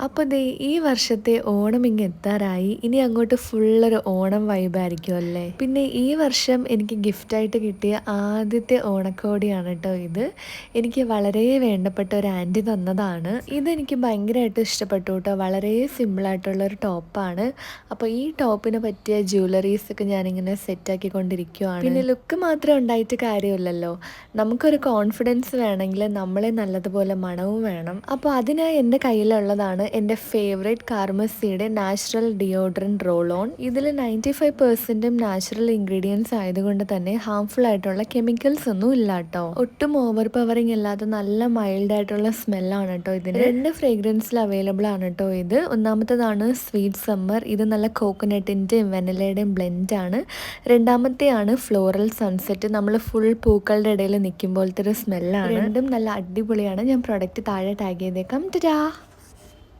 അപ്പോൾ ദേ ഈ വർഷത്തെ ഓണം ഇങ്ങ് എത്താറായി. ഇനി അങ്ങോട്ട് ഫുള്ളൊരു ഓണം വൈബായിരിക്കും അല്ലേ. പിന്നെ ഈ വർഷം എനിക്ക് ഗിഫ്റ്റായിട്ട് കിട്ടിയ ആദ്യത്തെ ഓണക്കോടിയാണ് കേട്ടോ ഇത്. എനിക്ക് വളരെ വേണ്ടപ്പെട്ട ഒരു ആൻറ്റി തന്നതാണ്. ഇതെനിക്ക് ഭയങ്കരമായിട്ട് ഇഷ്ടപ്പെട്ടു കേട്ടോ. വളരെ സിമ്പിളായിട്ടുള്ളൊരു ടോപ്പാണ്. അപ്പോൾ ഈ ടോപ്പിന് പറ്റിയ ജ്വല്ലറീസൊക്കെ ഞാനിങ്ങനെ സെറ്റാക്കിക്കൊണ്ടിരിക്കുകയാണ്. പിന്നെ ലുക്ക് മാത്രം ഉണ്ടായിട്ട് കാര്യമില്ലല്ലോ, നമുക്കൊരു കോൺഫിഡൻസ് വേണമെങ്കിൽ നമ്മളെ നല്ലതുപോലെ മണവും വേണം. അപ്പോൾ അതിനായി എൻ്റെ കയ്യിലുള്ളതാണ് എൻ്റെ ഫേവറേറ്റ് കാർമസിയുടെ നാച്ചുറൽ ഡിയോഡ്രൻറ്റ് റോൾ ഓൺ. ഇതിൽ 95% നാച്ചുറൽ ഇൻഗ്രീഡിയൻസ് ആയതുകൊണ്ട് തന്നെ ഹാംഫുൾ ആയിട്ടുള്ള കെമിക്കൽസ് ഒന്നും ഇല്ല കേട്ടോ. ഒട്ടും ഓവർ പവറിങ് ഇല്ലാത്ത നല്ല മൈൽഡ് ആയിട്ടുള്ള സ്മെല്ലാണ് കേട്ടോ ഇതിന്. 2 ഫ്രേഗ്രൻസിൽ അവൈലബിൾ ആണ് കേട്ടോ ഇത്. ഒന്നാമത്തേതാണ് സ്വീറ്റ് സമ്മർ. ഇത് നല്ല കോക്കനട്ടിൻ്റെയും വെനിലയുടെയും ബ്ലെൻഡ് ആണ്. രണ്ടാമത്തെയാണ് ഫ്ലോറൽ സൺസെറ്റ്. നമ്മൾ ഫുൾ പൂക്കളുടെ ഇടയിൽ നിൽക്കുമ്പോഴത്തെ ഒരു സ്മെല്ലാണ്. രണ്ടും നല്ല അടിപൊളിയാണ്. ഞാൻ പ്രൊഡക്റ്റ് താഴെ ടാഗ് ചെയ്തേക്കാം. ടാ.